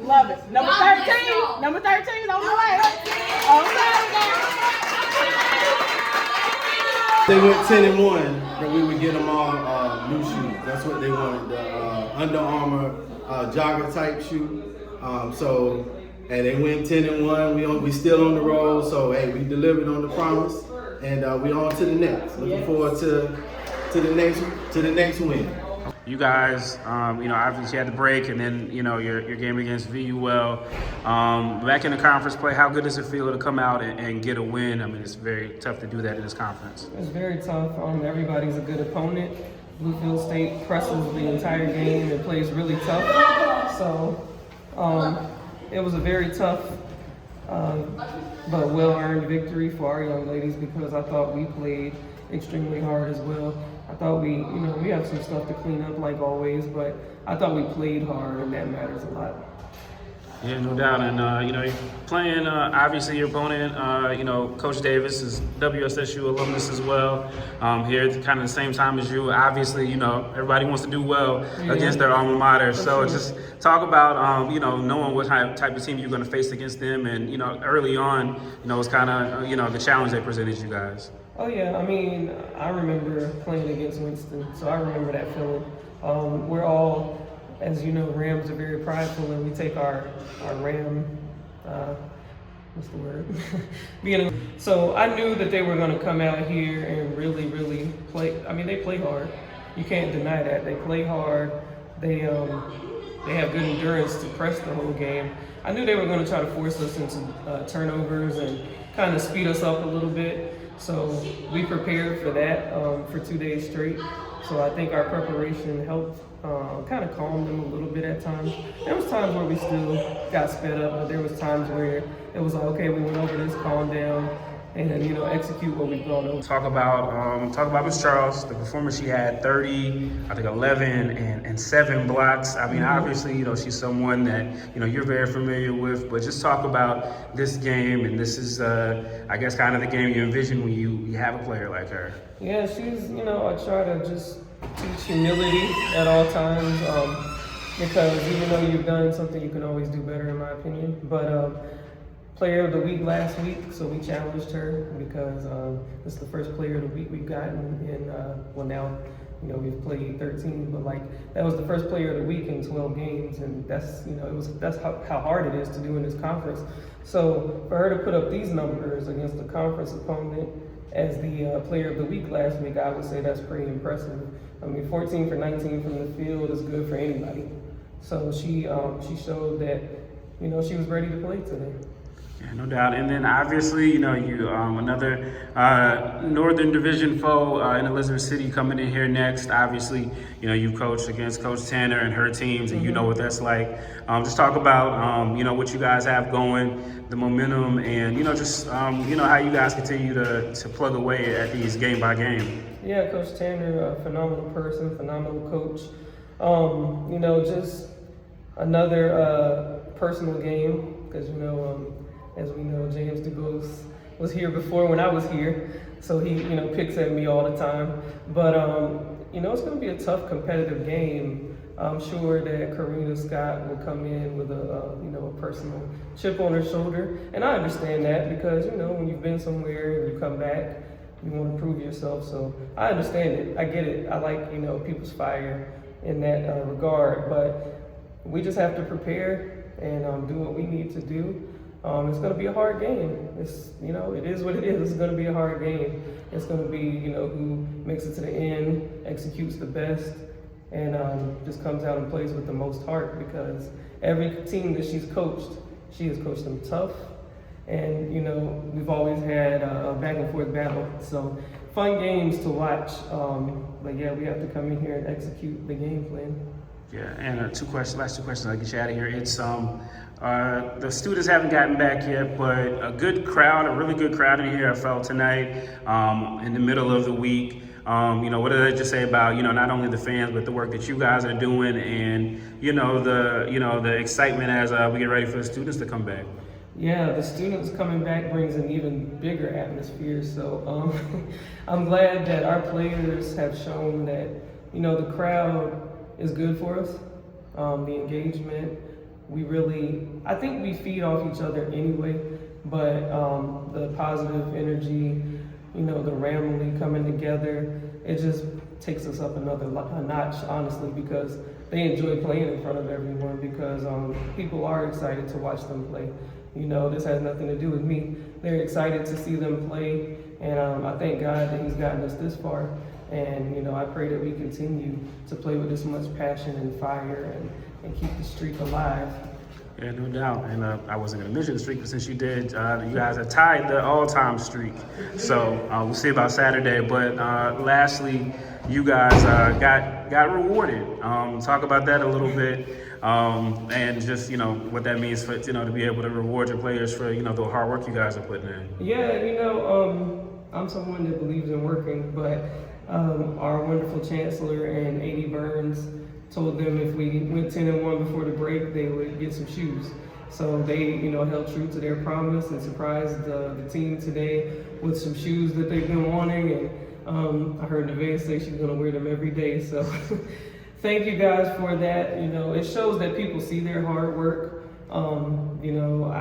Love it. Number 13. Number 13 on the way. They went 10-1, that we would get them all new shoes. That's what they wanted, the Under Armour jogger type shoe. And they went 10-1. We still on the road. So hey, we delivered on the promise, and we on to the next. Looking forward to the next win. You guys, obviously had the break, and then your game against VUL. Back in the conference play, how good does it feel to come out and get a win? I mean, it's very tough to do that in this conference. It's very tough. Everybody's a good opponent. Bluefield State presses the entire game and plays really tough. So it was a very tough but well-earned victory for our young ladies, because I thought we played extremely hard as well. I thought we have some stuff to clean up like always, but I thought we played hard, and that matters a lot. Yeah, no doubt. And, you're playing, obviously, your opponent, Coach Davis is WSSU alumnus as well. Here at kind of the same time as you. Obviously, everybody wants to do well against their alma mater. So just talk about, knowing what type of team you're going to face against them. And, early on, it's kind of, the challenge they presented you guys. Oh, yeah. I mean, I remember playing against Winston, so I remember that feeling. We're all, as you know, Rams are very prideful, and we take our Ram, what's the word? So I knew that they were going to come out here and really, really play. I mean, they play hard. You can't deny that. They play hard. They have good endurance to press the whole game. I knew they were going to try to force us into turnovers and kind of speed us up a little bit. So we prepared for that for 2 days straight. So I think our preparation helped kind of calm them a little bit at times. There was times where we still got sped up, but there was times where it was like, okay, we went over this, calm down, and execute what we've gone over. Talk about Miss Charles, the performance she had, 30, I think 11 and 7 blocks. I mean, obviously, she's someone that, you're very familiar with, but just talk about this game, and this is, I guess, kind of the game you envision when you have a player like her. Yeah, she's, I try to just teach humility at all times, because even though you've done something, you can always do better, in my opinion. But Player of the Week last week, so we challenged her because it's the first Player of the Week we've gotten in, now, we've played 13, but that was the first Player of the Week in 12 games, and that's, that's how hard it is to do in this conference. So for her to put up these numbers against a conference opponent as the Player of the Week last week, I would say that's pretty impressive. I mean, 14 for 19 from the field is good for anybody. So she showed that, she was ready to play today. Yeah, no doubt. And then obviously, you another Northern Division foe in Elizabeth City coming in here next. Obviously, you've coached against Coach Tanner and her teams, and you know what that's like. Just talk about, what you guys have going, the momentum, and, how you guys continue to plug away at these game by game. Yeah, Coach Tanner, a phenomenal person, phenomenal coach. Just another personal game, because, as we know, James DeGos was here before when I was here, so he, picks at me all the time. But, it's going to be a tough competitive game. I'm sure that Karina Scott will come in with a personal chip on her shoulder. And I understand that because, when you've been somewhere and you come back, you want to prove yourself. So I understand it. I get it. I like, people's fire in that regard. But we just have to prepare and do what we need to do. It's going to be a hard game. It's, it is what it is. It's going to be a hard game. It's going to be, who makes it to the end, executes the best, and just comes out and plays with the most heart, because every team that she's coached, she has coached them tough. And, we've always had a back and forth battle. So fun games to watch. But yeah, we have to come in here and execute the game plan. Yeah, and last two questions, I'll get you out of here. It's the students haven't gotten back yet, but a really good crowd in here I felt tonight in the middle of the week. What did I just say about, not only the fans, but the work that you guys are doing, and, the excitement as we get ready for the students to come back? Yeah, the students coming back brings an even bigger atmosphere. So I'm glad that our players have shown that, the crowd is good for us. The engagement, I think we feed off each other anyway, but the positive energy, you know, the family coming together, it just takes us up a notch, honestly, because they enjoy playing in front of everyone because people are excited to watch them play. You know, this has nothing to do with me. They're excited to see them play, and I thank God that He's gotten us this far. And, you know, I pray that we continue to play with this much passion and fire and keep the streak alive. Yeah, no doubt. And I wasn't going to mention the streak, but since you did, you guys have tied the all-time streak. So we'll see about Saturday. But lastly, you guys got rewarded. Talk about that a little bit, and just, you know, what that means for, you know, to be able to reward your players for, you know, the hard work you guys are putting in. Yeah, you know, I'm someone that believes in working, but our wonderful chancellor and A.D. Burns told them if we went 10-1 before the break, they would get some shoes. So they, you know, held true to their promise and surprised the team today with some shoes that they've been wanting. And I heard Nevaeh say she's going to wear them every day. So thank you guys for that. You know, it shows that people see their hard work. You know,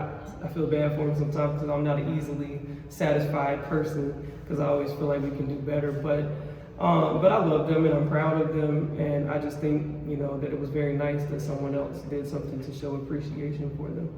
I feel bad for them sometimes because I'm not an easily satisfied person because I always feel like we can do better. But I love them and I'm proud of them, and I just think, you know, that it was very nice that someone else did something to show appreciation for them.